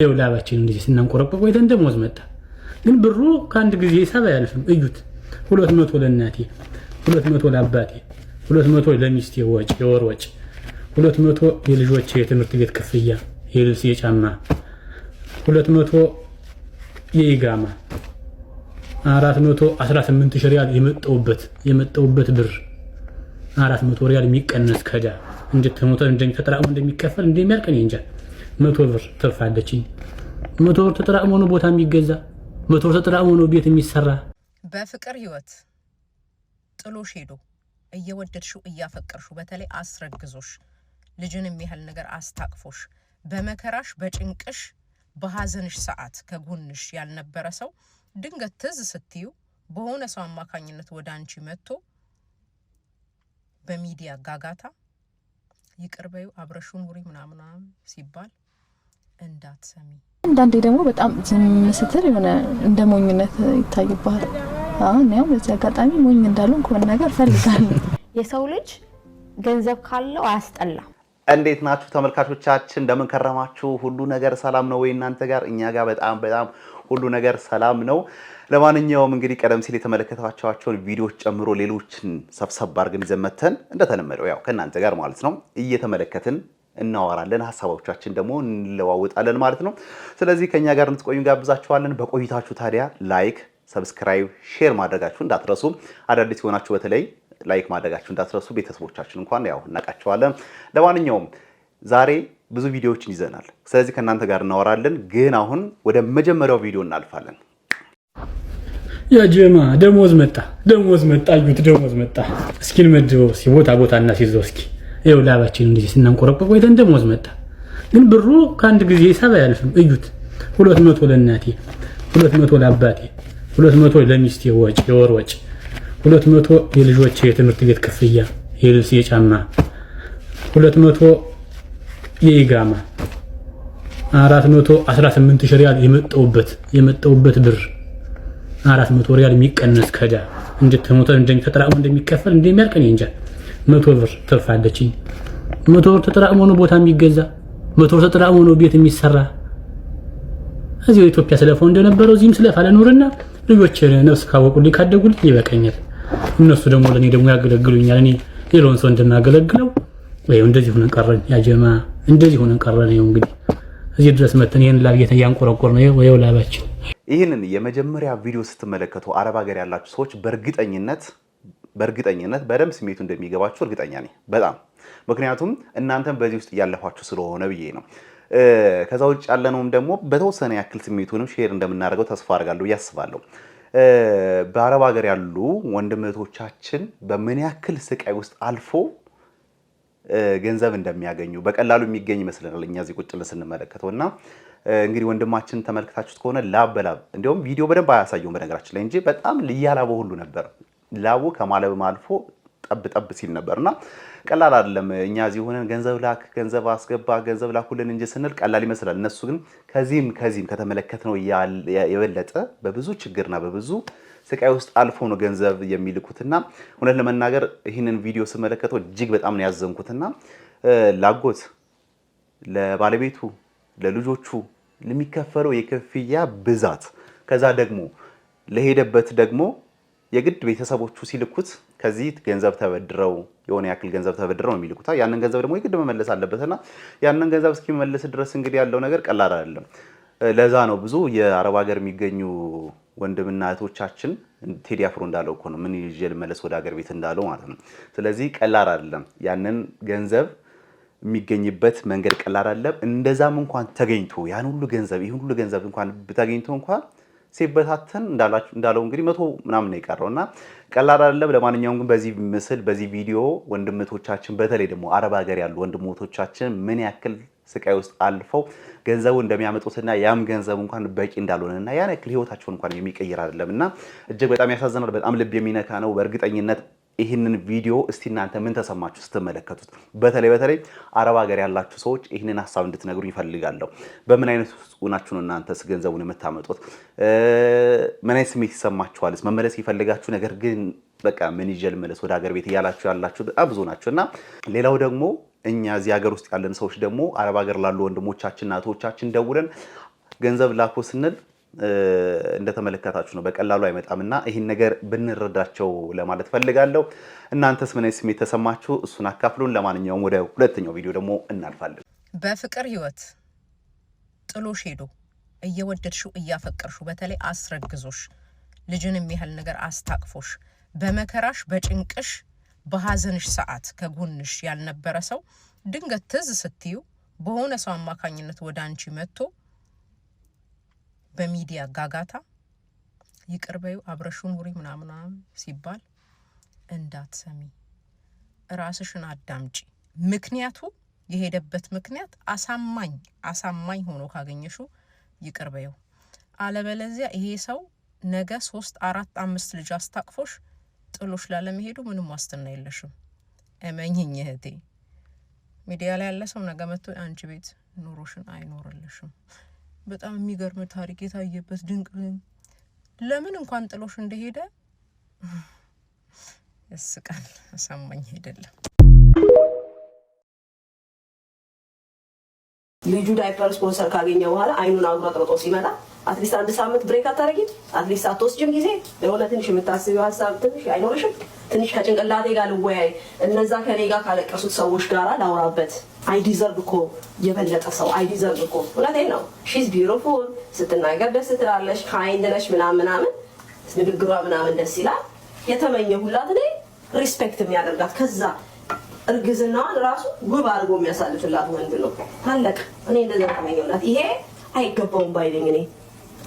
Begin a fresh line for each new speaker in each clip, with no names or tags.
የውላባችን እንደዚህ ስናንቆረቆር ቆይተን ደሞዝ መጣ። ግን ብሩ ከአንድ ጊዜ ሂሳብ አያልፍም። እዩት 200 ለእናቴ 200 ለአባቴ 200 ለሚስቴ ወጪ የወር ወጪ 200 የልጆቼ የትምህርት ቤት ክፍያ የልብስ የጫማ 200 የኢጋማ 418 ሺህ ሪያል የመጣውበት ብር 400 ሪያል የሚቀነስ ከዳ እንድትሞተ እንደሚፈጠራው እንደሚከፈል እንደሚያልቀን እንጃ 100 ብር ትርፋለችኝ 100 ብር ተጠራቅሞ ነው ቦታ የሚገዛ 100 ብር ተጠራቅሞ ነው ቤት የሚሰራ።
በፍቅር ህይወት ጥሎሽ ሄዶ እየወደድሽው እያፈቀርሽው በተለይ አስረግዞሽ ልጅንም ያህል ነገር አስታቅፎሽ በመከራሽ በጭንቅሽ በሐዘንሽ ሰዓት ከጎንሽ ያልነበረ ሰው ድንገት ትዝ ስትዩ በሆነ ሰው አማካኝነት ወደ አንቺ መጥቶ በሚዲያ ጋጋታ ይቅርበዩ አብረሹን ኑሪ ምናምን ሲባል እንዳትሰሚ።
አንዳንዴ ደግሞ በጣም ዝም ስትል የሆነ እንደ ሞኝነት ይታይባል። አሁን ያው በዚህ አጋጣሚ ሞኝ እንዳልሆን ከሆነ ነገር ፈልጋለሁ።
የሰው ልጅ ገንዘብ ካለው አያስጠላም።
እንዴት ናችሁ ተመልካቾቻችን? እንደምን ከረማችሁ? ሁሉ ነገር ሰላም ነው ወይ እናንተ ጋር? እኛ ጋር በጣም ሁሉ ነገር ሰላም ነው። ለማንኛውም እንግዲህ ቀደም ሲል የተመለከታችኋቸውን ቪዲዮዎች ጨምሮ ሌሎችን ሰብሰብ አድርገን ይዘን መተን እንደተለመደው ያው ከእናንተ ጋር ማለት ነው እየተመለከትን እናወራለን፣ ሀሳቦቻችን ደግሞ እንለዋወጣለን ማለት ነው። ስለዚህ ከኛ ጋር እንድትቆዩ ጋብዛችኋለን። በቆይታችሁ ታዲያ ላይክ፣ ሰብስክራይብ፣ ሼር ማድረጋችሁ እንዳትረሱ። አዳዲስ የሆናችሁ በተለይ ላይክ ማድረጋችሁ እንዳትረሱ። ቤተሰቦቻችን እንኳን ያው እናቃቸዋለን። ለማንኛውም ዛሬ ብዙ ቪዲዮዎችን ይዘናል። ስለዚህ ከእናንተ ጋር እናወራለን። ግን አሁን ወደ መጀመሪያው ቪዲዮ እናልፋለን።
ያ ጀማ ደሞዝ መጣ አዩት ደሞዝ መጣ። እስኪ እንመድበው ቦታ እናስይዘው እስኪ። ይኸው ላባችን እንደዚህ ስናንቆረቆር ቆይተን ደሞዝ መጣ። ግን ብሩ ከአንድ ጊዜ ሂሳብ አያልፍም። እዩት 200 ለእናቴ 200 ለአባቴ 200 ለሚስቴ ወጪ የወር ወጪ 200 የልጆቼ የትምህርት ቤት ክፍያ የልብስ የጫማ 200 የኢጋማ 418 ሺህ ሪያል የመጣውበት ብር 400 ሪያል የሚቀነስ ከዳ እንድትሞተ እንደሚፈጠራው እንደሚከፈል እንደሚያልቀን እንጃ 100 ብር ትርፋለችኝ 100 ብር ተጠራቅሞ ነው ቦታ የሚገዛ 100 ብር ተጠራቅሞ ነው ቤት የሚሰራ። እዚሁ ኢትዮጵያ ስለፈው እንደነበረው እዚህም ስለፋለ ኑርና ልጆቼ ነፍስ ካወቁልኝ ካደጉልኝ ይበቃኛል። እነሱ ደግሞ ለኔ ደግሞ ያገለግሉኛል። እኔ ሌላውን ሰው እንደማገለግለው ወይ እንደዚህ ሆነን ቀረን። ያ ጀማ እንደዚህ ሆነን ቀረን። ይኸው እንግዲህ እዚህ ድረስ መተን ይሄን ላብየተ ያንቆረቆር ነው ወይ ላባችን።
ይህንን የመጀመሪያ ቪዲዮ ስትመለከቱ አረብ ሀገር ያላችሁ ሰዎች በእርግጠኝነት በደም ስሜቱ እንደሚገባችሁ እርግጠኛ ነኝ በጣም። ምክንያቱም እናንተም በዚህ ውስጥ እያለፋችሁ ስለሆነ ብዬ ነው። ከዛ ውጭ ያለነውም ደግሞ በተወሰነ ያክል ስሜቱንም ሼር እንደምናደርገው ተስፋ አድርጋለሁ ያስባለሁ። በአረብ ሀገር ያሉ ወንድም እህቶቻችን በምን ያክል ስቃይ ውስጥ አልፎ ገንዘብ እንደሚያገኙ በቀላሉ የሚገኝ ይመስለናል እኛ እዚህ ቁጭ ብለን ስንመለከተውና እንግዲህ ወንድማችን ተመልክታችሁት ከሆነ ላብ በላብ እንደውም ቪዲዮ በደንብ አያሳየውም በነገራችን ላይ እንጂ በጣም ልያላበው ሁሉ ነበር። ላቡ ከማለብም አልፎ ጠብ ሲል ነበርና ቀላል አይደለም። እኛ እዚህ ሆነን ገንዘብ ላክ፣ ገንዘብ አስገባ፣ ገንዘብ ላኩልን እንጂ ስንል ቀላል ይመስላል። እነሱ ግን ከዚህም ከተመለከትነው የበለጠ በብዙ ችግርና በብዙ ስቃይ ውስጥ አልፎ ነው ገንዘብ የሚልኩትና እውነት ለመናገር ይህንን ቪዲዮ ስመለከተው እጅግ በጣም ነው ያዘንኩትና ላጎት ለባለቤቱ ለልጆቹ ለሚከፈለው የክፍያ ብዛት ከዛ ደግሞ ለሄደበት ደግሞ የግድ ቤተሰቦቹ ሲልኩት ከዚህ ገንዘብ ተበድረው የሆነ ያክል ገንዘብ ተበድረው ነው የሚልኩት። ያንን ገንዘብ ደግሞ የግድ መመለስ አለበትና ያንን ገንዘብ እስኪመለስ ድረስ እንግዲህ ያለው ነገር ቀላል አይደለም። ለዛ ነው ብዙ የአረብ ሀገር የሚገኙ ወንድምና እህቶቻችን ቴዲ አፍሮ እንዳለው እኮ ነው ምን ይዤ ልመለስ ወደ ሀገር ቤት እንዳለው ማለት ነው። ስለዚህ ቀላል አይደለም። ያንን ገንዘብ የሚገኝበት መንገድ ቀላል አይደለም። እንደዛም እንኳን ተገኝቶ ያን ሁሉ ገንዘብ ይሁን ሁሉ ገንዘብ እንኳን ተገኝቶ እንኳን ሲበታተን እንዳለው እንግዲህ 100 ምናምን ነው የቀረውና ቀላል አይደለም። ለማንኛውም ግን በዚህ ምስል በዚህ ቪዲዮ ወንድምቶቻችን በተለይ ደግሞ አረብ ሀገር ያሉ ወንድሞቶቻችን ምን ያክል ስቃይ ውስጥ አልፈው ገንዘቡ እንደሚያመጡትና ያም ገንዘብ እንኳን በቂ እንዳልሆነና ያን ያክል ህይወታቸውን እንኳን የሚቀይር አይደለምና እጅግ በጣም ያሳዝናል። በጣም ልብ የሚነካ ነው። በእርግጠኝነት ይህንን ቪዲዮ እስቲ እናንተ ምን ተሰማችሁ ስትመለከቱት? በተለይ አረብ ሀገር ያላችሁ ሰዎች ይህንን ሐሳብ እንድትነግሩኝ ይፈልጋለሁ። በምን አይነት ሆናችሁ ነው እናንተስ ገንዘቡን የምታመጡት? ምን አይነት ስሜት ይሰማችኋልስ? መመለስ ይፈልጋችሁ ነገር ግን በቃ ምን ይዤ ልመለስ ወደ ሀገር ቤት ያላችሁ በጣም ብዙ ናችሁና ሌላው ደግሞ እኛ እዚህ ሀገር ውስጥ ያለን ሰዎች ደግሞ አረብ ሀገር ላሉ ወንድሞቻችንና እህቶቻችን ደውለን ገንዘብ ላኩ ስንል እንደተመለከታችሁ ነው በቀላሉ አይመጣምና ይሄን ነገር ብንረዳቸው ለማለት ፈልጋለሁ። እናንተስ ምን አይነት ስሜት ተሰማችሁ? እሱን አካፍሉን። ለማንኛውም ወደ ሁለተኛው ቪዲዮ ደግሞ እናልፋለን።
በፍቅር ህይወት ጥሎሽ ሄዶ እየወደድሽው እያፈቀርሽው በተለይ አስረግዞሽ ልጅን የሚያህል ነገር አስታቅፎሽ በመከራሽ በጭንቅሽ በሐዘንሽ ሰዓት ከጎንሽ ያልነበረ ሰው ድንገት ትዝ ስትዩ በሆነ ሰው አማካኝነት ወደ አንቺ መጥቶ በሚዲያ ጋጋታ ይቅርበዩ አብረሹን ኑሪ ምናምን ሲባል እንዳትሰሚ፣ ራስሽን አዳምጪ። ምክንያቱ የሄደበት ምክንያት አሳማኝ ሆኖ ካገኘሽው ይቅርበዩ። አለበለዚያ ይሄ ሰው ነገ 3 4 5 ልጅ አስታቅፎሽ ጥሎሽ ላለመሄዱ ምንም ዋስትና የለሽም። እመኚኝ እህቴ። ሚዲያ ላይ ያለ ሰው ነገ መጥቶ አንቺ ቤት ኑሮሽን አይኖርልሽም። በጣም የሚገርም ታሪክ የታየበት ድንቅ ለምን እንኳን ጥሎሽ እንደሄደ እስቃል። አሳማኝ አይደለም።
ልጁ ዳይፐር ስፖንሰር ካገኘ በኋላ አይኑን አጉረጥርጦ ሲመጣ አትሊስት 1 ሳምንት ብሬክ አታረጊም? አትሊስት አትወስጂም ጊዜ ለሆነ ትንሽ የምታስቢው ሀሳብ ትንሽ አይኖርሽም? ትንሽ ከጭንቅላቴ ጋር ልወያይ፣ እነዛ ከኔ ጋር ካለቀሱት ሰዎች ጋር ላውራበት። አይ ዲዘርቭ እኮ የበለጠ ሰው አይ ዲዘርቭ እኮ። እውነቴን ነው። ሺዝ ቢዩቲፉል፣ ስትናገር ደስ ትላለች፣ ካይንድ ነች ምናምን ንግግሯ ምናምን ደስ ይላል። የተመኘ ሁላት እኔ ሪስፔክት የሚያደርጋት ከዛ እርግዝናዋን ራሱ ውብ አድርጎ የሚያሳልፍላት ወንድ ነው። ታለቅ እኔ እንደዛ ተመኘላት። ይሄ አይገባውም ባይለኝ እኔ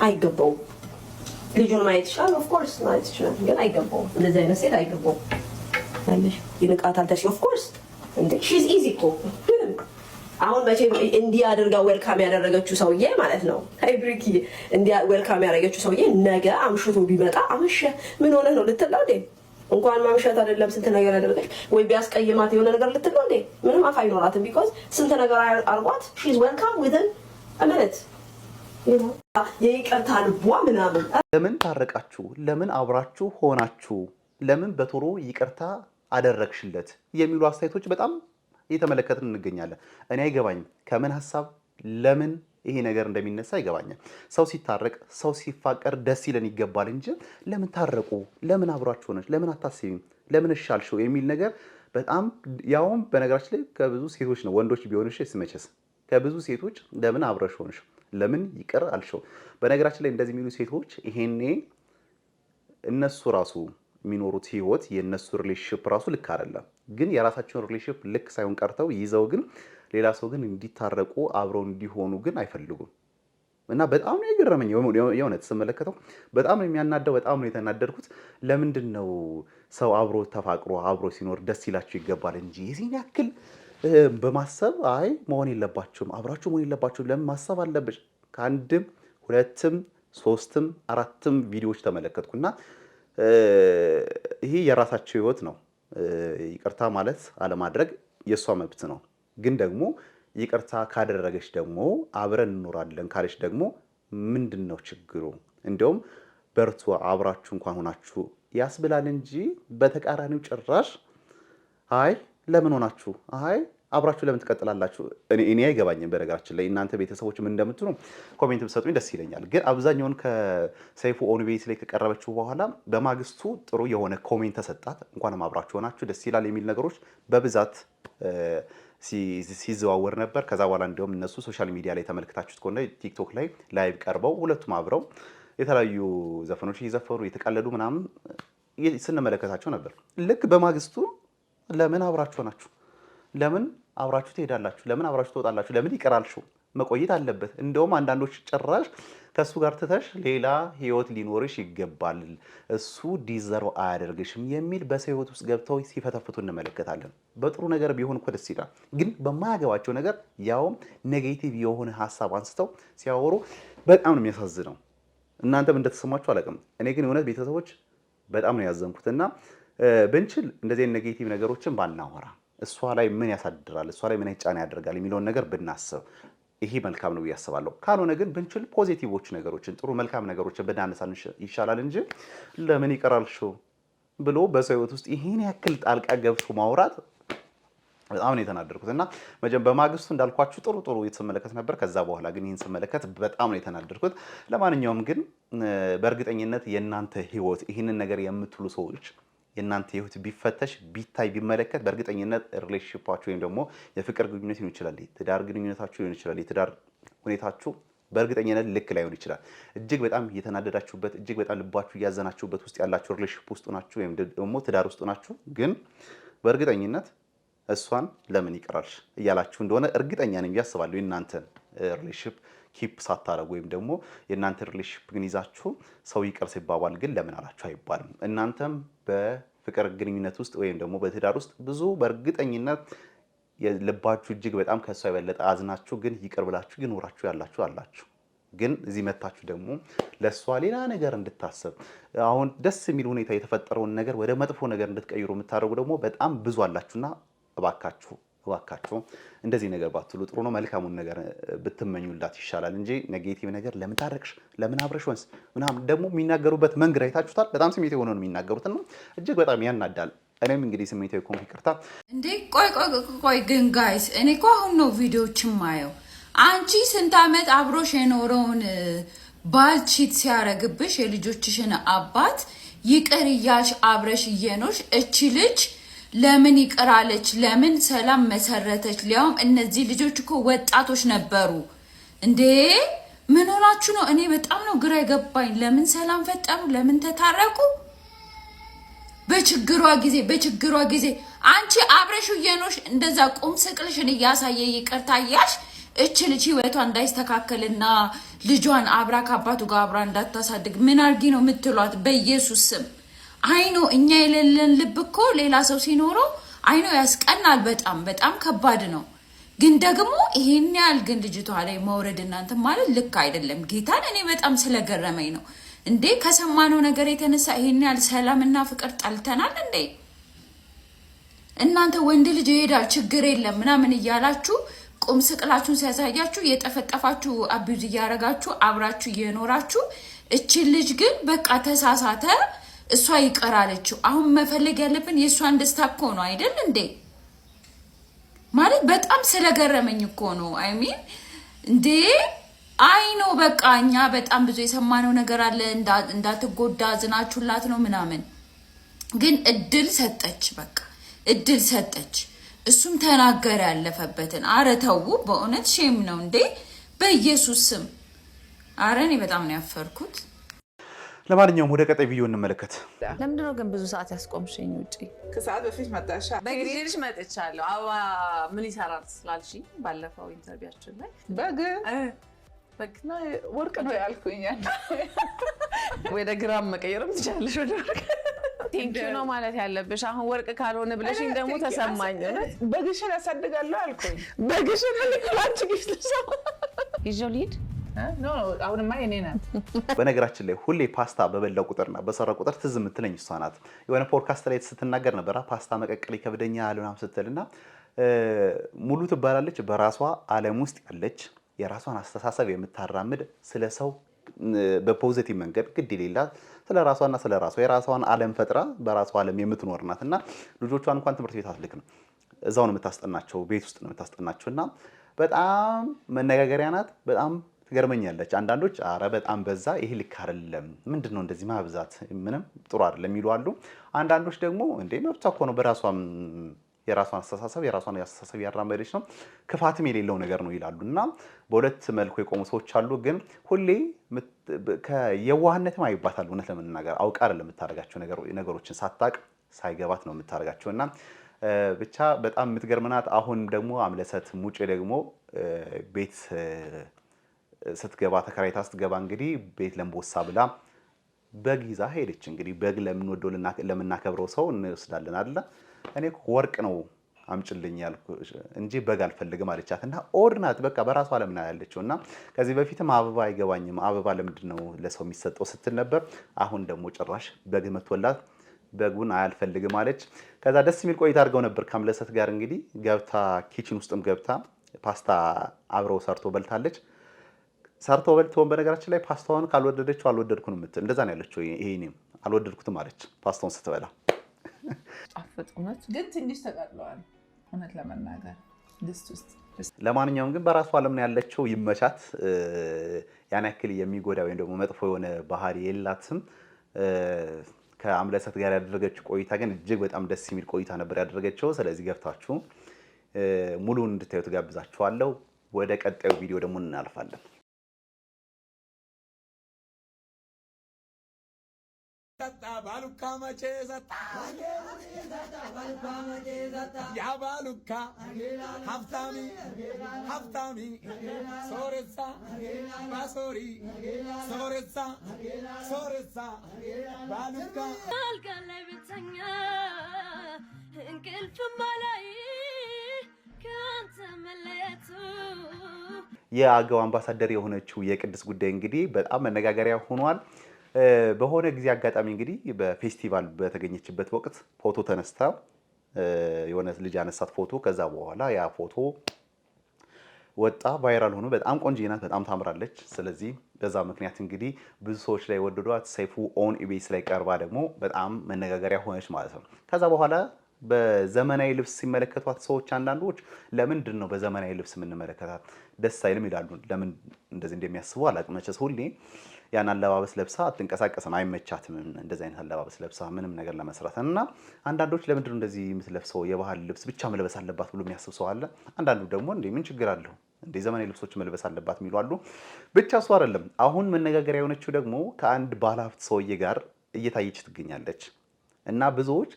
አይገባውም። ልጁን ማየት ይችላል፣ ኦፍ ኮርስ ማየት ይችላል፣ ግን አይገባውም። እንደዚህ አይነት ሴት አይገባውም። ታለሽ ይንቃታል ተሽ ኦፍ ኮርስ እንዴ ሺዝ ኢዚ እኮ። አሁን መቼ እንዲህ አድርጋ ዌልካም ያደረገችው ሰውዬ ማለት ነው ሃይብሪክ እንዲህ ዌልካም ያደረገችው ሰውዬ ነገ አምሽቶ ቢመጣ አመሸ ምን ሆነ ነው ልትለው እንዴ? እንኳን ማምሸት አይደለም ስንት ነገር ያደረገች ወይ ቢያስቀይማት የሆነ ነገር ልትለው እንዴ? ምንም አፍ አይኖራትም። ቢኮዝ ስንት ነገር አርጓት ሺዝ ዌልካም ዊዝን አ ሚኒት የይቅርታ ልቧ ምናምን።
ለምን ታረቃችሁ? ለምን አብራችሁ ሆናችሁ? ለምን በቶሎ ይቅርታ አደረግሽለት? የሚሉ አስተያየቶች በጣም እየተመለከትን እንገኛለን። እኔ አይገባኝም ከምን ሀሳብ ለምን ይሄ ነገር እንደሚነሳ ይገባኛል። ሰው ሲታረቅ ሰው ሲፋቀር ደስ ይለን ይገባል እንጂ ለምን ታረቁ? ለምን አብራችሁ ሆነች? ለምን አታስቢም? ለምን እሻልሽው? የሚል ነገር በጣም ያውም በነገራችን ላይ ከብዙ ሴቶች ነው። ወንዶች ቢሆንሽ ስመቸስ ከብዙ ሴቶች ለምን አብረሽ ሆነሽ? ለምን ይቅር አልሽው? በነገራችን ላይ እንደዚህ የሚሉ ሴቶች ይሄኔ እነሱ ራሱ የሚኖሩት ህይወት የነሱ ሪሌሽንሺፕ ራሱ ልክ አይደለም። ግን የራሳቸውን ሪሌሽንሺፕ ልክ ሳይሆን ቀርተው ይዘው ግን ሌላ ሰው ግን እንዲታረቁ አብረው እንዲሆኑ ግን አይፈልጉም። እና በጣም ነው የገረመኝ የእውነት ስመለከተው በጣም ነው የሚያናደው። በጣም ነው የተናደድኩት። ለምንድን ነው ሰው አብሮ ተፋቅሮ አብሮ ሲኖር ደስ ይላችሁ ይገባል እንጂ የዚህን ያክል በማሰብ አይ መሆን የለባችሁም አብራችሁ መሆን የለባችሁም ለምን ማሰብ አለብሽ? ከአንድም ሁለትም ሶስትም አራትም ቪዲዮዎች ተመለከትኩና ይሄ የራሳቸው ህይወት ነው። ይቅርታ ማለት አለማድረግ የሷ መብት ነው። ግን ደግሞ ይቅርታ ካደረገች ደግሞ አብረን እንኖራለን ካለች ደግሞ ምንድነው ችግሩ? እንደውም በርቱ አብራችሁ እንኳን ሆናችሁ ያስብላል እንጂ በተቃራኒው ጭራሽ አይ ለምን ሆናችሁ አይ አብራችሁ ለምን ትቀጥላላችሁ? እኔ አይገባኝም። በነገራችን ላይ እናንተ ቤተሰቦች ምን እንደምትሉ ኮሜንት ብትሰጡኝ ደስ ይለኛል። ግን አብዛኛውን ከሰይፉ ኦን ቤት ላይ ከቀረበችው በኋላ በማግስቱ ጥሩ የሆነ ኮሜንት ተሰጣት። እንኳንም አብራችሁ ሆናችሁ ደስ ይላል የሚል ነገሮች በብዛት ሲዘዋወር ነበር። ከዛ በኋላ እንደውም እነሱ ሶሻል ሚዲያ ላይ ተመልክታችሁት ከሆነ ቲክቶክ ላይ ላይቭ ቀርበው ሁለቱም አብረው የተለያዩ ዘፈኖች እየዘፈኑ የተቀለዱ ምናምን ስንመለከታቸው ነበር። ልክ በማግስቱ ለምን አብራችሁ ናችሁ? ለምን አብራችሁ ትሄዳላችሁ? ለምን አብራችሁ ትወጣላችሁ? ለምን ይቀራልሽው? መቆየት አለበት። እንደውም አንዳንዶች ጭራሽ ከሱ ጋር ትተሽ ሌላ ህይወት ሊኖርሽ ይገባል፣ እሱ ዲዘርቭ አያደርግሽም የሚል በሰው ህይወት ውስጥ ገብተው ሲፈተፍቱ እንመለከታለን። በጥሩ ነገር ቢሆን እኮ ደስ ይላል። ግን በማያገባቸው ነገር ያውም ኔጌቲቭ የሆነ ሀሳብ አንስተው ሲያወሩ በጣም ነው የሚያሳዝነው። እናንተም እንደተሰማችሁ አላውቅም። እኔ ግን የእውነት ቤተሰቦች በጣም ነው ያዘንኩትና ብንችል እንደዚህ ኔጌቲቭ ነገሮችን ባናወራ፣ እሷ ላይ ምን ያሳድራል፣ እሷ ላይ ምን ጫና ያደርጋል የሚለውን ነገር ብናስብ ይሄ መልካም ነው ያስባለሁ። ካልሆነ ግን ብንችል ፖዚቲቮች ነገሮችን ጥሩ መልካም ነገሮችን ብናነሳ ይሻላል እንጂ ለምን ይቀራልሽው ብሎ በሰው ህይወት ውስጥ ይሄን ያክል ጣልቃ ገብቶ ማውራት በጣም ነው የተናደድኩት እና በማግስቱ እንዳልኳችሁ ጥሩ የተመለከት ነበር። ከዛ በኋላ ግን ይህን ስመለከት በጣም ነው የተናደድኩት። ለማንኛውም ግን በእርግጠኝነት የእናንተ ህይወት ይህንን ነገር የምትሉ ሰዎች የእናንተ ህይወት ቢፈተሽ ቢታይ ቢመለከት በእርግጠኝነት ሪሌሽንሺፓችሁ ወይም ደግሞ የፍቅር ግንኙነት ሊሆን ይችላል፣ የትዳር ግንኙነታችሁ ሊሆን ይችላል፣ የትዳር ሁኔታችሁ በእርግጠኝነት ልክ ላይሆን ይችላል። እጅግ በጣም እየተናደዳችሁበት፣ እጅግ በጣም ልባችሁ እያዘናችሁበት ውስጥ ያላችሁ ሪሌሽንሺፕ ውስጥ ናችሁ ወይም ደግሞ ትዳር ውስጥ ናችሁ። ግን በእርግጠኝነት እሷን ለምን ይቀራልሽ እያላችሁ እንደሆነ እርግጠኛ ነኝ ያስባለሁ። የእናንተን ሪሌሽንሺፕ ኪፕ ሳታረጉ ወይም ደግሞ የእናንተን ሪሌሽንሺፕ ግን ይዛችሁ ሰው ይቅር ሲባባል ግን ለምን አላችሁ አይባልም። እናንተም በፍቅር ግንኙነት ውስጥ ወይም ደግሞ በትዳር ውስጥ ብዙ በእርግጠኝነት ልባችሁ እጅግ በጣም ከሷ የበለጠ አዝናችሁ ግን ይቅር ብላችሁ ይኖራችሁ ያላችሁ አላችሁ። ግን እዚህ መታችሁ ደግሞ ለሷ ሌላ ነገር እንድታሰብ አሁን ደስ የሚል ሁኔታ የተፈጠረውን ነገር ወደ መጥፎ ነገር እንድትቀይሩ የምታደርጉ ደግሞ በጣም ብዙ አላችሁና እባካችሁ እንደዚህ ነገር ባትሉ ጥሩ ነው። መልካሙን ነገር ብትመኙላት ይሻላል እንጂ ኔጌቲቭ ነገር ለምን ታረቅሽ፣ ለምን አብረሽ ወንስ ምናምን ደግሞ የሚናገሩበት መንገድ አይታችሁታል። በጣም ስሜት የሆነ ነው የሚናገሩት እና እጅግ በጣም ያናዳል። እኔም እንግዲህ ስሜታዊ ኮንክ ይቅርታ
እንዴ ቆይ ግን ጋይስ እኔ እኮ አሁን ነው ቪዲዮዎችን ማየው። አንቺ ስንት ዓመት አብሮሽ የኖረውን ባል ቺት ሲያረግብሽ የልጆችሽን አባት ይቅር እያልሽ አብረሽ እየኖርሽ እቺ ልጅ ለምን ይቅር አለች? ለምን ሰላም መሰረተች? ሊያውም እነዚህ ልጆች እኮ ወጣቶች ነበሩ እንዴ! ምን ሆናችሁ ነው? እኔ በጣም ነው ግራ የገባኝ። ለምን ሰላም ፈጠሩ? ለምን ተታረቁ? በችግሯ ጊዜ አንቺ አብረሽ እየኖርሽ እንደዛ ቁም ስቅልሽን እያሳየ ይቅርታ እያልሽ እች ልጅ ህይወቷ እንዳይስተካከልና ልጇን አብራ ከአባቱ ጋር አብራ እንዳታሳድግ ምን አርጊ ነው የምትሏት? በኢየሱስ ስም አይኖ እኛ የሌለን ልብ እኮ ሌላ ሰው ሲኖረው አይኖ ያስቀናል። በጣም ከባድ ነው። ግን ደግሞ ይሄን ያህል ግን ልጅቷ ላይ መውረድ እናንተ ማለት ልክ አይደለም። ጌታን እኔ በጣም ስለገረመኝ ነው እንዴ ከሰማነው ነገር የተነሳ ይሄን ያህል ሰላምና ፍቅር ጠልተናል እንዴ? እናንተ ወንድ ልጅ ይሄዳል ችግር የለም ምናምን እያላችሁ ቁም ስቅላችሁን ሲያሳያችሁ የጠፈጠፋችሁ አቢዩዝ እያረጋችሁ አብራችሁ እየኖራችሁ እቺ ልጅ ግን በቃ ተሳሳተ እሷ ይቀራለችው። አሁን መፈለግ ያለብን የእሷን ደስታ እኮ ነው አይደል እንዴ? ማለት በጣም ስለገረመኝ እኮ ነው። አይሚን እንዴ አይኖ በቃ እኛ በጣም ብዙ የሰማነው ነገር አለ እንዳትጎዳ ዝናችሁላት ነው ምናምን። ግን እድል ሰጠች፣ በቃ እድል ሰጠች። እሱም ተናገረ ያለፈበትን። አረ ተው በእውነት ሼም ነው እንዴ በኢየሱስ ስም። አረ እኔ በጣም ነው ያፈርኩት።
ለማንኛውም ወደ ቀጣይ ቪዲዮ እንመለከት።
ለምንድን ነው ግን ብዙ ሰዓት ያስቆምሽኝ ውጪ?
ከሰዓት በፊት መጣሻ?
በጊዜሽ መጥቻለሁ። አባ ምን ይሰራል ስላልሽኝ ባለፈው ኢንተርቪያችን ላይ
በግና ወርቅ ነው ያልኩኛል።
ወደ ግራም መቀየርም ትችላለሽ ወደ ወርቅ። ቴንኪው ነው ማለት ያለብሽ። አሁን ወርቅ ካልሆነ ብለሽኝ ደግሞ ተሰማኝ።
በግሽን ያሳድጋለሁ አልኩኝ።
በግሽን ልክላንቺ ግሽልሽ ይዤው ልሂድ።
አሁንማ የኔ ናት።
በነገራችን ላይ ሁሌ ፓስታ በበላው ቁጥርና በሰራ ቁጥር ትዝ የምትለኝ እሷ ናት። የሆነ ፖድካስት ላይ ስትናገር ነበር ፓስታ መቀቀል ይከብደኛል ምናምን ስትልና ሙሉ ትባላለች። በራሷ ዓለም ውስጥ ያለች የራሷን አስተሳሰብ የምታራምድ ስለ ሰው በፖዚቲቭ መንገድ ግድ የሌላት ስለ ራሷና ስለ ራሷ የራሷን ዓለም ፈጥራ በራሷ ዓለም የምትኖር ናት እና ልጆቿን እንኳን ትምህርት ቤት አትልክም። እዛው ነው የምታስጠናቸው፣ ቤት ውስጥ ነው የምታስጠናቸው እና በጣም መነጋገሪያ ናት። በጣም ትገርመኛለች። አንዳንዶች አረ በጣም በዛ፣ ይሄ ልክ አይደለም፣ ምንድነው እንደዚህ ማብዛት፣ ምንም ጥሩ አይደለም የሚሉ አሉ። አንዳንዶች ደግሞ እንዴ መብቷ እኮ ነው፣ በራሷም የራሷን አስተሳሰብ ያራመደች ነው፣ ክፋትም የሌለው ነገር ነው ይላሉ። እና በሁለት መልኩ የቆሙ ሰዎች አሉ። ግን ሁሌ ከየዋህነትም አይባታል። እውነት ለመናገር አውቃ አይደለም የምታደርጋቸው ነገሮችን ሳታቅ ሳይገባት ነው የምታደርጋቸው እና ብቻ በጣም የምትገርምናት። አሁን ደግሞ አምለሰት ሙጬ ደግሞ ቤት ስትገባ ተከራይታ ስትገባ እንግዲህ ቤት ለምቦሳ ብላ በግ ይዛ ሄደች። እንግዲህ በግ ለምንወደው ለምናከብረው ሰው እንወስዳለን አይደለ? እኔ ወርቅ ነው አምጭልኝ ያልኩሽ እንጂ በግ አልፈልግም አለቻት። እና ኦድ ናት በቃ በራሷ ዓለም ነው ያለችው። እና ከዚህ በፊትም አበባ አይገባኝም አበባ ለምንድን ነው ለሰው የሚሰጠው ስትል ነበር። አሁን ደግሞ ጭራሽ በግ መጥቶላት በጉን አያልፈልግም አለች። ከዛ ደስ የሚል ቆይታ አድርገው ነበር ከአምለሰት ጋር። እንግዲህ ገብታ ኪችን ውስጥም ገብታ ፓስታ አብረው ሰርቶ በልታለች። ሰርቶ በልተውን በነገራችን ላይ ፓስታውን ካልወደደችው አልወደድኩም የምትል እንደዛ ነው ያለችው። ይሄኔም አልወደድኩትም አለች ፓስታውን ስትበላ።
ጣፍጥ እውነት ግን ትንሽ ተቀጥለዋል። እውነት ለመናገር ድስት ውስጥ
ለማንኛውም ግን በራሷ ዓለም ነው ያለችው። ይመቻት። ያን ያክል የሚጎዳ ወይም ደግሞ መጥፎ የሆነ ባህሪ የላትም። ከአምለሰት ጋር ያደረገችው ቆይታ ግን እጅግ በጣም ደስ የሚል ቆይታ ነበር ያደረገችው። ስለዚህ ገብታችሁ ሙሉውን እንድታዩት ጋብዛችኋለሁ። ወደ ቀጣዩ ቪዲዮ ደግሞ እናልፋለን።
ባሉካ መቼ ዘጣ ያ ባሉካ ሀብታሚ ሶሬሳ ባሶሪ ሶሬሳ ባሉካ
አልጋ ላይ ብተኛ እንቅልፍም አላይ ከአንተ መለየቱ።
የአገው አምባሳደር የሆነችው የቅድስት ጉዳይ እንግዲህ በጣም መነጋገሪያ ሆኗል። በሆነ ጊዜ አጋጣሚ እንግዲህ በፌስቲቫል በተገኘችበት ወቅት ፎቶ ተነስታ የሆነ ልጅ ያነሳት ፎቶ፣ ከዛ በኋላ ያ ፎቶ ወጣ ቫይራል ሆኖ በጣም ቆንጆ ናት፣ በጣም ታምራለች። ስለዚህ በዛ ምክንያት እንግዲህ ብዙ ሰዎች ላይ ወደዷት። ሰይፉ ኦን ኢቢኤስ ላይ ቀርባ ደግሞ በጣም መነጋገሪያ ሆነች ማለት ነው። ከዛ በኋላ በዘመናዊ ልብስ ሲመለከቷት ሰዎች አንዳንዶች ለምንድን ነው በዘመናዊ ልብስ የምንመለከታት ደስ አይልም ይላሉ። ለምን እንደዚህ እንደሚያስቡ አላውቅም። መቼስ ሁሌ ያን አለባበስ ለብሳ አትንቀሳቀስም፣ አይመቻትም እንደዚህ አይነት አለባበስ ለብሳ ምንም ነገር ለመስራት እና አንዳንዶች ለምንድን ነው እንደዚህ የምትለብሰው የባህል ልብስ ብቻ መልበስ አለባት ብሎ የሚያስብ ሰው አለ። አንዳንዱ ደግሞ እንዴ ምን ችግር አለው እንዴ ዘመናዊ ልብሶች መልበስ አለባት የሚሉ አሉ። ብቻ እሱ አይደለም። አሁን መነጋገሪያ የሆነችው ደግሞ ከአንድ ባለሀብት ሰውዬ ጋር እየታየች ትገኛለች እና ብዙዎች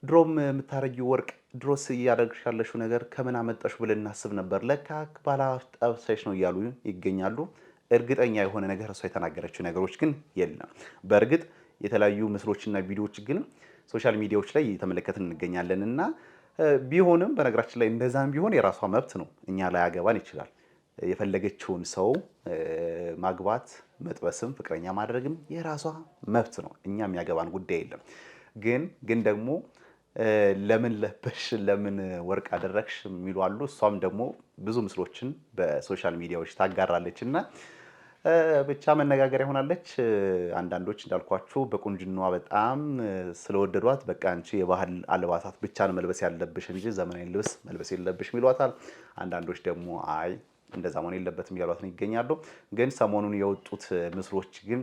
ድሮም የምታረጊው ወርቅ ድሮስ እያደረግሽ ያለሽው ነገር ከምን አመጣሽ ብለን እናስብ ነበር፣ ለካ ባለሀብት ጠብሰሽ ነው እያሉ ይገኛሉ። እርግጠኛ የሆነ ነገር እሷ የተናገረችው ነገሮች ግን የለም። በእርግጥ የተለያዩ ምስሎችና ቪዲዮዎች ግን ሶሻል ሚዲያዎች ላይ እየተመለከትን እንገኛለን እና ቢሆንም በነገራችን ላይ እንደዛም ቢሆን የራሷ መብት ነው። እኛ ላይ ያገባን ይችላል። የፈለገችውን ሰው ማግባት፣ መጥበስም፣ ፍቅረኛ ማድረግም የራሷ መብት ነው። እኛ የሚያገባን ጉዳይ የለም። ግን ደግሞ ለምን ለበሽ ለምን ወርቅ አደረግሽ የሚሉ አሉ። እሷም ደግሞ ብዙ ምስሎችን በሶሻል ሚዲያዎች ታጋራለች እና ብቻ መነጋገሪያ ሆናለች። አንዳንዶች እንዳልኳችሁ በቁንጅናዋ በጣም ስለወደዷት በቃ አንቺ የባህል አልባሳት ብቻ ነው መልበስ ያለብሽ እንጂ ዘመናዊ ልብስ መልበስ የለብሽ ይሏታል። አንዳንዶች ደግሞ አይ እንደዛ መሆን የለበትም እያሏት ነው ይገኛሉ። ግን ሰሞኑን የወጡት ምስሎች ግን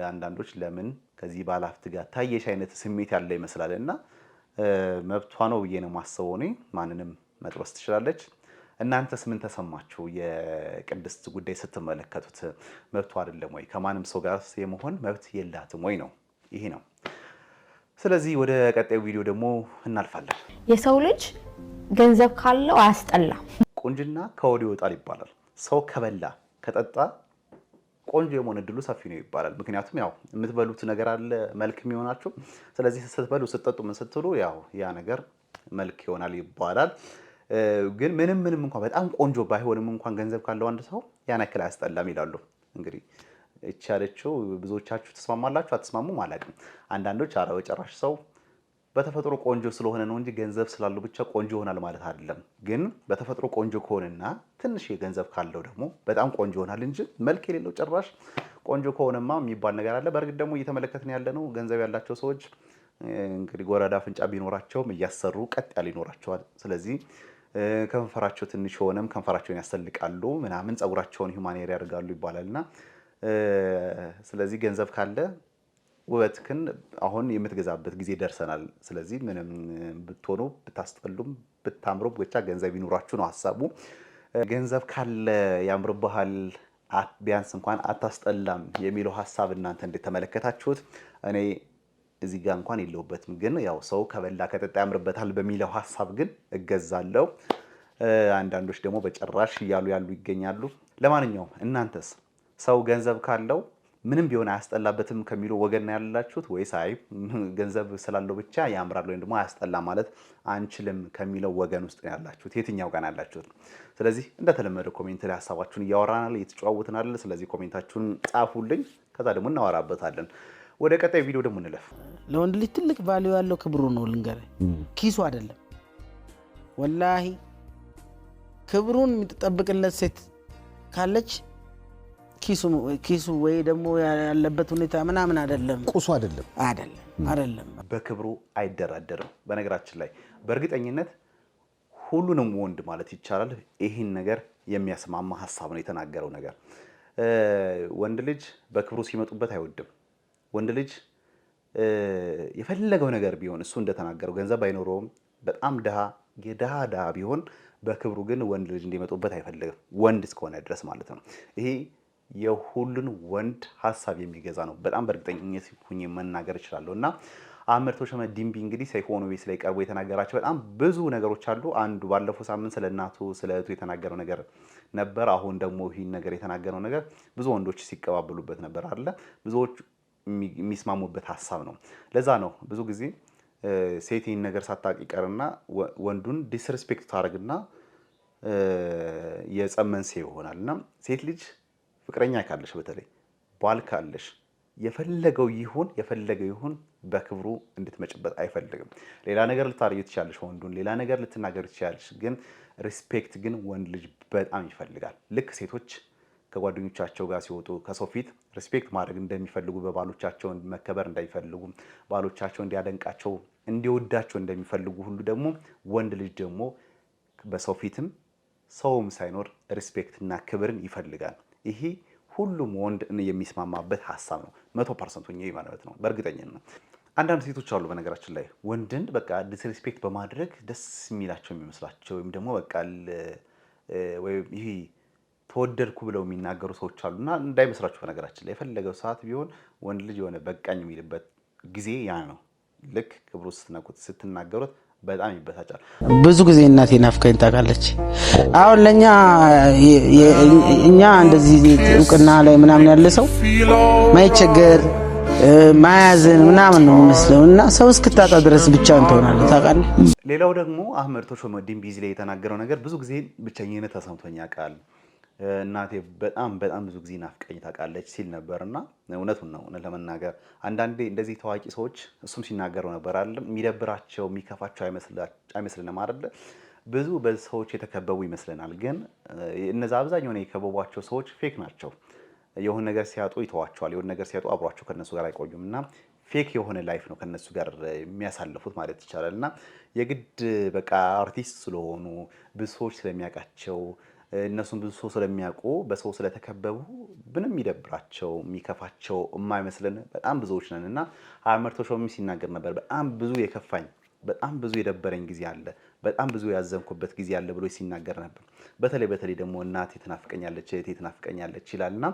አንዳንዶች ለምን ከዚህ ባለሀብት ጋር ታየሽ አይነት ስሜት ያለ ይመስላል እና መብቷ ነው ብዬ ነው የማስበው። እኔ ማንንም መጥበስ ትችላለች። እናንተስ ምን ተሰማችሁ? የቅድስት ጉዳይ ስትመለከቱት መብቷ አይደለም ወይ? ከማንም ሰው ጋር የመሆን መብት የላትም ወይ ነው? ይሄ ነው። ስለዚህ ወደ ቀጣዩ ቪዲዮ ደግሞ እናልፋለን።
የሰው ልጅ ገንዘብ ካለው አያስጠላም።
ቁንጅና ከወዲ ይወጣል ይባላል። ሰው ከበላ ከጠጣ ቆንጆ የመሆን እድሉ ሰፊ ነው ይባላል። ምክንያቱም ያው የምትበሉት ነገር አለ መልክ የሚሆናችሁ። ስለዚህ ስትበሉ ስትጠጡ ምን ስትሉ ያው ያ ነገር መልክ ይሆናል ይባላል። ግን ምንም እንኳን በጣም ቆንጆ ባይሆንም እንኳን ገንዘብ ካለው አንድ ሰው ያን ያክል አያስጠላም ይላሉ። እንግዲህ እቺ ያለችው ብዙዎቻችሁ ተስማማላችሁ አትስማሙም አላውቅም። አንዳንዶች ኧረ በጭራሽ ሰው በተፈጥሮ ቆንጆ ስለሆነ ነው እንጂ ገንዘብ ስላለው ብቻ ቆንጆ ይሆናል ማለት አይደለም። ግን በተፈጥሮ ቆንጆ ከሆነና ትንሽ የገንዘብ ካለው ደግሞ በጣም ቆንጆ ይሆናል እንጂ መልክ የሌለው ጭራሽ ቆንጆ ከሆነማ የሚባል ነገር አለ። በእርግጥ ደግሞ እየተመለከትን ያለ ነው ገንዘብ ያላቸው ሰዎች እንግዲህ ጎረዳ አፍንጫ ቢኖራቸውም እያሰሩ ቀጥ ያለ ይኖራቸዋል። ስለዚህ ከንፈራቸው ትንሽ ሆነም ከንፈራቸውን ያሰልቃሉ ምናምን ጸጉራቸውን ሂውማን ሄር ያደርጋሉ ይባላልና ስለዚህ ገንዘብ ካለ ውበትክን አሁን የምትገዛበት ጊዜ ደርሰናል። ስለዚህ ምንም ብትሆኑ ብታስጠሉም ብታምሩ ብቻ ገንዘብ ይኑራችሁ ነው ሐሳቡ። ገንዘብ ካለ ያምርብሃል ቢያንስ እንኳን አታስጠላም የሚለው ሐሳብ እናንተ እንደተመለከታችሁት እኔ እዚህ ጋር እንኳን የለውበትም። ግን ያው ሰው ከበላ ከጠጣ ያምርበታል በሚለው ሐሳብ ግን እገዛለሁ። አንዳንዶች ደግሞ በጭራሽ እያሉ ያሉ ይገኛሉ። ለማንኛውም እናንተስ ሰው ገንዘብ ካለው ምንም ቢሆን አያስጠላበትም ከሚሉ ወገን ያላችሁት ወይስ አይ ገንዘብ ስላለው ብቻ ያምራል ወይም ደግሞ አያስጠላ ማለት አንችልም ከሚለው ወገን ውስጥ ያላችሁት? የትኛው ጋር ያላችሁት? ስለዚህ እንደተለመደው ኮሜንት ላይ ሐሳባችሁን እያወራናል እየተጨዋወትናል። ስለዚህ ኮሜንታችሁን ጻፉልኝ፣ ከዛ ደግሞ እናወራበታለን። ወደ ቀጣይ ቪዲዮ ደግሞ እንለፍ።
ለወንድ ልጅ ትልቅ ቫልዩ ያለው ክብሩ ነው። ልንገርህ ኪሱ አይደለም። ወላሂ ክብሩን የምትጠብቅለት ሴት ካለች ኪሱ ወይ ደግሞ ያለበት ሁኔታ ምናምን አይደለም፣
ቁሱ አይደለም።
በክብሩ
አይደራደርም። በነገራችን ላይ በእርግጠኝነት ሁሉንም ወንድ ማለት ይቻላል ይህን ነገር የሚያስማማ ሐሳብ ነው የተናገረው ነገር። ወንድ ልጅ በክብሩ ሲመጡበት አይወድም። ወንድ ልጅ የፈለገው ነገር ቢሆን እሱ እንደተናገረው ገንዘብ አይኖረውም፣ በጣም የድሃ ቢሆን በክብሩ ግን ወንድ ልጅ እንዲመጡበት አይፈልግም፣ ወንድ እስከሆነ ድረስ ማለት ነው። ይሄ የሁሉን ወንድ ሐሳብ የሚገዛ ነው። በጣም በእርግጠኝነት ሆኜ መናገር እችላለሁ። እና አህመድ ተሾመ ዲምቢ እንግዲህ ሰይፉ ቤት ላይ ቀርቦ የተናገራቸው በጣም ብዙ ነገሮች አሉ። አንዱ ባለፈው ሳምንት ስለ እናቱ ስለ እህቱ የተናገረው ነገር ነበር። አሁን ደግሞ ይህን ነገር የተናገረው ነገር ብዙ ወንዶች ሲቀባበሉበት ነበር አይደለ? ብዙዎች የሚስማሙበት ሐሳብ ነው። ለዛ ነው ብዙ ጊዜ ሴት ይህን ነገር ሳታውቅ ይቀርና ወንዱን ዲስሪስፔክት ታደርግና የጸብ መንስኤ ይሆናል። እና ሴት ልጅ ፍቅረኛ ካለሽ በተለይ ባል ካለሽ የፈለገው ይሁን በክብሩ እንድትመጭበት አይፈልግም። ሌላ ነገር ልታረዩ ትችላለሽ፣ ወንዱን ሌላ ነገር ልትናገሩ ትችላለሽ፣ ግን ሪስፔክት ግን ወንድ ልጅ በጣም ይፈልጋል። ልክ ሴቶች ከጓደኞቻቸው ጋር ሲወጡ ከሰው ፊት ሪስፔክት ማድረግ እንደሚፈልጉ፣ በባሎቻቸው መከበር እንደሚፈልጉ፣ ባሎቻቸው እንዲያደንቃቸው እንዲወዳቸው እንደሚፈልጉ ሁሉ ደግሞ ወንድ ልጅ ደግሞ በሰው ፊትም ሰውም ሳይኖር ሪስፔክትና ክብርን ይፈልጋል። ይሄ ሁሉም ወንድ የሚስማማበት ሐሳብ ነው። 100% ሆኜ ማለት ነው በእርግጠኝነት። አንዳንድ ሴቶች አሉ በነገራችን ላይ ወንድን በቃ ዲስሪስፔክት በማድረግ ደስ የሚላቸው የሚመስላቸው ወይም ደግሞ በቃ ወይም ይሄ ተወደድኩ ብለው የሚናገሩ ሰዎች አሉና እንዳይመስላችሁ በነገራችን ላይ የፈለገው ሰዓት ቢሆን ወንድ ልጅ የሆነ በቃኝ የሚልበት ጊዜ ያ ነው። ልክ ክብሩ ስትናገሩት በጣም ይበሳጫል።
ብዙ ጊዜ እናቴ ናፍቀኝ ታውቃለች። አሁን ለኛ እኛ እንደዚህ እውቅና ላይ ምናምን ያለ ሰው ማይቸገር ማያዝን ምናምን ነው የሚመስለው እና ሰው እስክታጣ ድረስ ብቻ እንትሆናለህ ታውቃለህ።
ሌላው ደግሞ አህመድ ተሾመ ዲምቢ ላይ የተናገረው ነገር ብዙ ጊዜ ብቸኝነት ተሰምቶኝ ያውቃል፣ እናቴ በጣም ብዙ ጊዜ ናፍቀኝ ታውቃለች ሲል ነበርና እውነቱን ነው። ለመናገር አንዳንዴ እንደዚህ ታዋቂ ሰዎች እሱም ሲናገረው ነበር አይደል? የሚደብራቸው የሚከፋቸው አይመስልንም አይደል? ብዙ በሰዎች የተከበቡ ይመስለናል፣ ግን እነዛ አብዛኛው የከበቧቸው ሰዎች ፌክ ናቸው። የሆነ ነገር ሲያጡ ይተዋቸዋል፣ የሆነ ነገር ሲያጡ አብሯቸው ከነሱ ጋር አይቆዩም እና ፌክ የሆነ ላይፍ ነው ከነሱ ጋር የሚያሳልፉት ማለት ይቻላል። እና የግድ በቃ አርቲስት ስለሆኑ ብዙ ሰዎች ስለሚያውቃቸው እነሱም ብዙ ሰው ስለሚያውቁ በሰው ስለተከበቡ ምንም የሚደብራቸው የሚከፋቸው የማይመስለን በጣም ብዙዎች ነን። እና አህመድ ተሾመ ሲናገር ነበር በጣም ብዙ የከፋኝ በጣም ብዙ የደበረኝ ጊዜ አለ፣ በጣም ብዙ ያዘንኩበት ጊዜ አለ ብሎ ሲናገር ነበር። በተለይ ደግሞ እናቴ ትናፍቀኛለች፣ እህቴ ትናፍቀኛለች ይላልና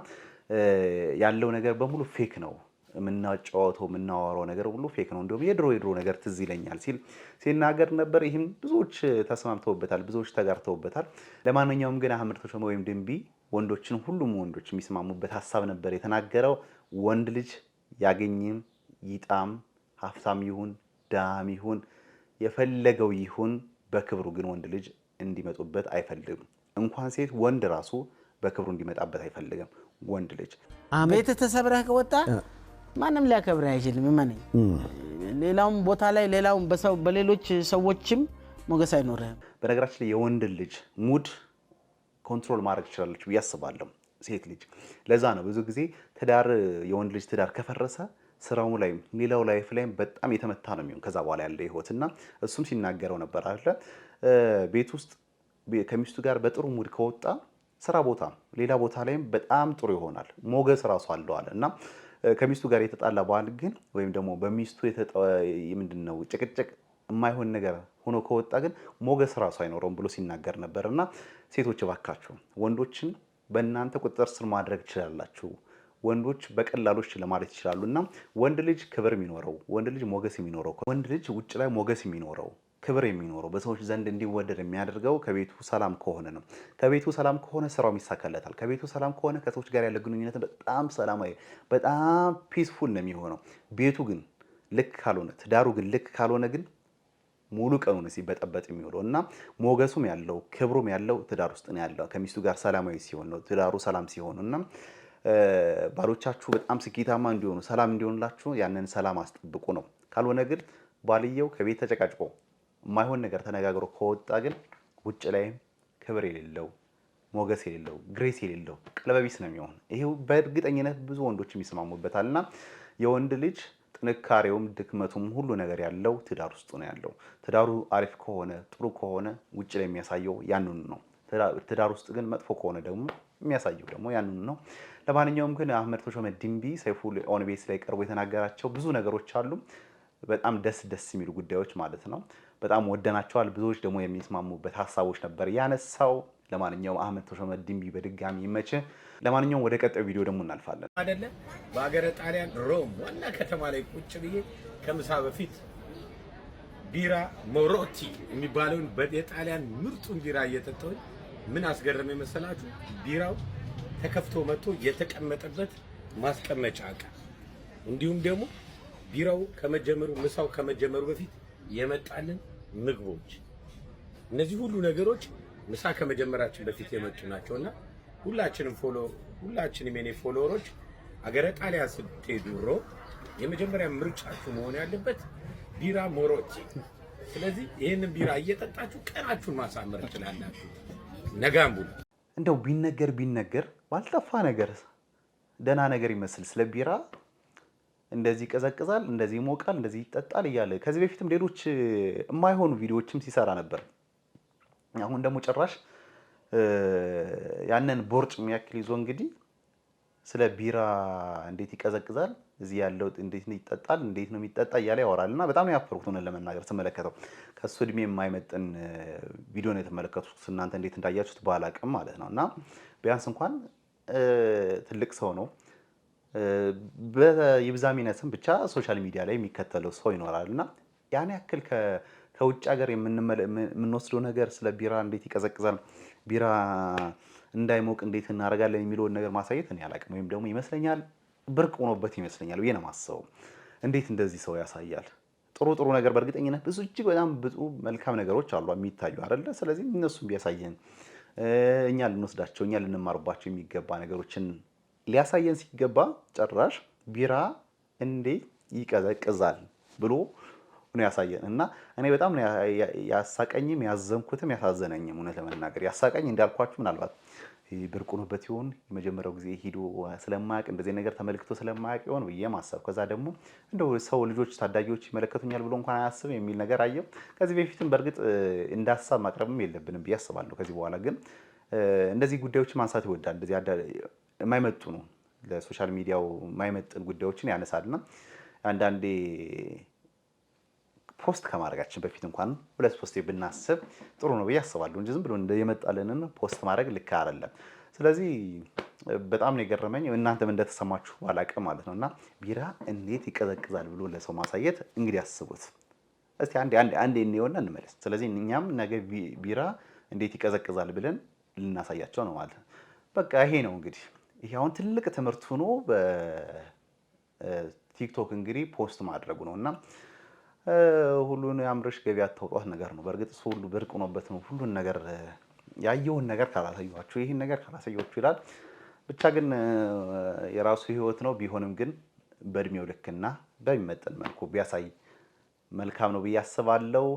ያለው ነገር በሙሉ ፌክ ነው። የምናጫወተው የምናወራው ነገር ሁሉ ፌክ ነው። እንደውም የድሮ ነገር ትዝ ይለኛል ሲናገር ነበር። ይህም ብዙዎች ተስማምተውበታል፣ ብዙዎች ተጋርተውበታል። ለማንኛውም ግን አህመድ ተሾመ ወይም ዲምቢ ወንዶችን ሁሉም ወንዶች የሚስማሙበት ሐሳብ ነበር የተናገረው። ወንድ ልጅ ያገኝም ይጣም ሀብታም ይሁን ዳም ይሁን የፈለገው ይሁን በክብሩ ግን ወንድ ልጅ እንዲመጡበት አይፈልግም። እንኳን ሴት ወንድ ራሱ በክብሩ እንዲመጣበት አይፈልግም ወንድ ልጅ።
ቤት ተሰብረህ ከወጣ ማንም ሊያከብርህ አይችልም። ማንኝ ሌላውም ቦታ ላይ ሌላውም በሌሎች ሰዎችም ሞገስ አይኖርህም።
በነገራችን ላይ የወንድ ልጅ ሙድ ኮንትሮል ማድረግ ትችላለች ብዬ አስባለሁ ሴት ልጅ። ለዛ ነው ብዙ ጊዜ የወንድ ልጅ ትዳር ከፈረሰ ስራው ላይ ሌላው ላይፍ ላይ በጣም የተመታ ነው የሚሆን ከዛ በኋላ ያለ ህይወትና እሱም ሲናገረው ነበር አይደል? ቤት ውስጥ ከሚስቱ ጋር በጥሩ ሙድ ከወጣ ስራ ቦታ ሌላ ቦታ ላይም በጣም ጥሩ ይሆናል፣ ሞገስ ራሱ አለው አለ። እና ከሚስቱ ጋር የተጣላ ባል ግን ወይም ደግሞ በሚስቱ ምንድነው ጭቅጭቅ የማይሆን ነገር ሆኖ ከወጣ ግን ሞገስ ራሱ አይኖረውም ብሎ ሲናገር ነበርና ሴቶች እባካችሁ ወንዶችን በእናንተ ቁጥጥር ስር ማድረግ ትችላላችሁ። ወንዶች በቀላሎች ለማለት ይችላሉና ወንድ ልጅ ክብር የሚኖረው ወንድ ልጅ ሞገስ የሚኖረው ወንድ ልጅ ውጭ ላይ ሞገስ የሚኖረው ክብር የሚኖረው በሰዎች ዘንድ እንዲወደድ የሚያደርገው ከቤቱ ሰላም ከሆነ ነው። ከቤቱ ሰላም ከሆነ ስራው ይሳካለታል። ከቤቱ ሰላም ከሆነ ከሰዎች ጋር ያለ ግንኙነት በጣም ሰላማዊ በጣም ፒስፉል ነው የሚሆነው። ቤቱ ግን ልክ ካልሆነ ትዳሩ ግን ልክ ካልሆነ ግን ሙሉ ቀኑን ሲበጠበጥ የሚውለው እና ሞገሱም ያለው ክብሩም ያለው ትዳር ውስጥ ነው ያለው ከሚስቱ ጋር ሰላማዊ ሲሆን ነው ትዳሩ ሰላም ሲሆንና ባሎቻችሁ በጣም ስኬታማ እንዲሆኑ ሰላም እንዲሆንላችሁ ያንን ሰላም አስጠብቁ ነው። ካልሆነ ግን ባልየው ከቤት ተጨቃጭቆ የማይሆን ነገር ተነጋግሮ ከወጣ ግን ውጭ ላይም ክብር የሌለው ሞገስ የሌለው ግሬስ የሌለው ቀለበቢስ ነው የሚሆን። ይሄው በእርግጠኝነት ብዙ ወንዶች የሚስማሙበታልና የወንድ ልጅ ጥንካሬውም ድክመቱም ሁሉ ነገር ያለው ትዳር ውስጥ ነው ያለው። ትዳሩ አሪፍ ከሆነ ጥሩ ከሆነ ውጭ ላይ የሚያሳየው ያንኑ ነው። ትዳር ውስጥ ግን መጥፎ ከሆነ ደግሞ የሚያሳየው ደግሞ ያንኑ ነው። ለማንኛውም ግን አህመድ ተሾመ ድንቢ ሰይፉ ኦን ቤስ ላይ ቀርቦ የተናገራቸው ብዙ ነገሮች አሉ። በጣም ደስ የሚሉ ጉዳዮች ማለት ነው። በጣም ወደናቸዋል። ብዙዎች ደግሞ የሚስማሙበት ሀሳቦች ነበር ያነሳው። ለማንኛውም አህመድ ተሾመ ድንቢ በድጋሚ ይመች። ለማንኛውም ወደ ቀጣዩ ቪዲዮ ደግሞ እናልፋለን።
አይደለ በአገረ ጣሊያን ሮም ዋና ከተማ ላይ ቁጭ ብዬ ከምሳ በፊት ቢራ ሞሮቲ የሚባለውን የጣሊያን ምርጡን ቢራ እየጠጣሁኝ ምን አስገረመ መሰላችሁ? ቢራው ተከፍቶ መጥቶ የተቀመጠበት ማስቀመጫ ዕቃ እንዲሁም ደግሞ ቢራው ከመጀመሩ ምሳው ከመጀመሩ በፊት የመጣልን ምግቦች፣ እነዚህ ሁሉ ነገሮች ምሳ ከመጀመራችን በፊት የመጡ ናቸውና ሁላችንም የኔ ፎሎወሮች አገረ ጣሊያን ስትሄዱ የመጀመሪያ ምርጫችሁ መሆን ያለበት ቢራ ሞሮቲ። ስለዚህ ይህንን ቢራ እየጠጣችሁ ቀናችሁን ማሳመር ትችላላችሁ። ነጋምቡ
እንደው ቢነገር ባልጠፋ ነገር ደህና ነገር ይመስል ስለ ቢራ እንደዚህ ይቀዘቅዛል፣ እንደዚህ ይሞቃል፣ እንደዚህ ይጠጣል እያለ ከዚህ በፊትም ሌሎች የማይሆኑ ቪዲዮዎችም ሲሰራ ነበር። አሁን ደግሞ ጭራሽ ያንን ቦርጭ የሚያክል ይዞ እንግዲህ ስለ ቢራ እንዴት ይቀዘቅዛል፣ እዚህ ያለው እንዴት ነው ይጠጣል፣ እንዴት ነው የሚጠጣ እያለ ያወራልና በጣም ነው ያፈርኩት ሆነን ለመናገር ስመለከተው። ከሱ እድሜ የማይመጥን ቪዲዮ ነው የተመለከቱት። እናንተ እንዴት እንዳያችሁት ባላቅም ማለት ነው። እና ቢያንስ እንኳን ትልቅ ሰው ነው፣ በይብዛሚነትም ብቻ ሶሻል ሚዲያ ላይ የሚከተለው ሰው ይኖራልና ያን ያክል ከውጭ ሀገር የምንወስደው ነገር ስለ ቢራ እንዴት ይቀዘቅዛል፣ ቢራ እንዳይሞቅ እንዴት እናደርጋለን የሚለውን ነገር ማሳየት እኔ አላቅም። ወይም ደግሞ ይመስለኛል ብርቅ ሆኖበት ይመስለኛል ብዬ ነው የማስበው። እንዴት እንደዚህ ሰው ያሳያል? ጥሩ ነገር በእርግጠኝነት ብዙ እጅግ በጣም ብዙ መልካም ነገሮች አሉ የሚታዩ አይደለ? ስለዚህ እነሱም ቢያሳየን እኛ ልንወስዳቸው እኛ ልንማርባቸው የሚገባ ነገሮችን ሊያሳየን ሲገባ ጭራሽ ቢራ እንዴት ይቀዘቅዛል ብሎ ነው ያሳየን። እና እኔ በጣም ያሳቀኝም ያዘንኩትም ያሳዘነኝም እውነት ለመናገር ያሳቀኝ እንዳልኳችሁ ምናልባት ብርቅ ሆኖበት ይሆን የመጀመሪያው ጊዜ ሄዶ ስለማያውቅ እንደዚህ ነገር ተመልክቶ ስለማያውቅ ይሆን ብዬ ማሰብ። ከዛ ደግሞ እንደው ሰው ልጆች ታዳጊዎች ይመለከቱኛል ብሎ እንኳን አያስብ የሚል ነገር አየው። ከዚህ በፊትም በእርግጥ እንደ ሀሳብ ማቅረብም የለብንም ብዬ አስባለሁ። ከዚህ በኋላ ግን እንደዚህ ጉዳዮችን ማንሳት ይወዳል። እንደዚህ የማይመጡ ነው ለሶሻል ሚዲያው የማይመጥን ጉዳዮችን ያነሳልና አንዳንዴ ፖስት ከማድረጋችን በፊት እንኳን ሁለት ፖስት ብናስብ ጥሩ ነው ብዬ አስባለሁ እንጂ ዝም ብሎ የመጣልንን ፖስት ማድረግ ልክ አይደለም። ስለዚህ በጣም ነው የገረመኝ። እናንተም እንደተሰማችሁ አላውቅም ማለት ነውና ቢራ እንዴት ይቀዘቅዛል ብሎ ለሰው ማሳየት እንግዲህ አስቡት እስቲ አንዴ እንየውና እንመለስ። ስለዚህ እኛም ነገ ቢራ እንዴት ይቀዘቅዛል ብለን ልናሳያቸው ነው ማለት ነው። በቃ ይሄ ነው እንግዲህ። ይሄ አሁን ትልቅ ትምህርት ሆኖ በቲክቶክ እንግዲህ ፖስት ማድረጉ ነውና ሁሉን ያምርሽ ገበያ አታውጧት ነገር ነው። በእርግጥ እሱ ሁሉ ብርቅ ሆኖበት ነው ሁሉን ነገር ያየውን ነገር ካላሳያችሁ ይሄን ነገር ካላሳያችሁ ይላል። ብቻ ግን የራሱ ህይወት ነው። ቢሆንም ግን በእድሜው ልክና በሚመጠን መልኩ ቢያሳይ መልካም ነው ብዬ አስባለሁ።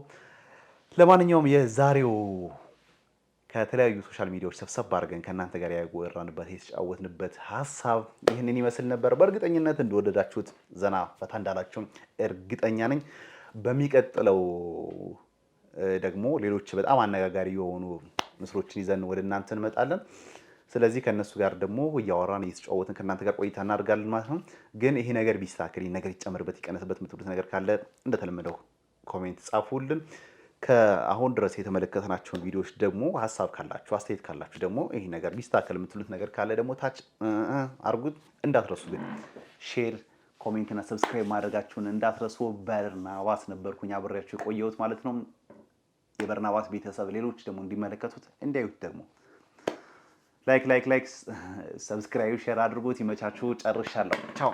ለማንኛውም የዛሬው ከተለያዩ ሶሻል ሚዲያዎች ሰብሰብ አድርገን ከእናንተ ጋር ያወራንበት የተጫወትንበት ሀሳብ ይህንን ይመስል ነበር። በእርግጠኝነት እንደወደዳችሁት ዘና ፈታ እንዳላችሁ እርግጠኛ ነኝ። በሚቀጥለው ደግሞ ሌሎች በጣም አነጋጋሪ የሆኑ ምስሎችን ይዘን ወደ እናንተ እንመጣለን። ስለዚህ ከነሱ ጋር ደግሞ እያወራን እየተጫወትን ከእናንተ ጋር ቆይታ እናደርጋለን ማለት ነው። ግን ይሄ ነገር ቢስተካከል፣ ይሄ ነገር ይጨመርበት፣ ይቀነስበት የምትሉት ነገር ካለ እንደተለመደው ኮሜንት ጻፉልን። ከአሁን ድረስ የተመለከትናቸውን ቪዲዮዎች ደግሞ ሀሳብ ካላችሁ አስተያየት ካላችሁ ደግሞ ይሄ ነገር ቢስተካከል የምትሉት ነገር ካለ ደግሞ ታች አርጉት። እንዳትረሱ ግን ሼር፣ ኮሜንት እና ሰብስክራይብ ማድረጋችሁን እንዳትረሱ። በርናባስ ነበርኩኝ አብሬያችሁ የቆየሁት ማለት ነው። የበርናባስ ቤተሰብ ሌሎች ደግሞ እንዲመለከቱት እንዲያዩት ደግሞ ላይክ ሰብስክራይብ ሼር አድርጉት። ይመቻችሁ። ጨርሻለሁ። ቻው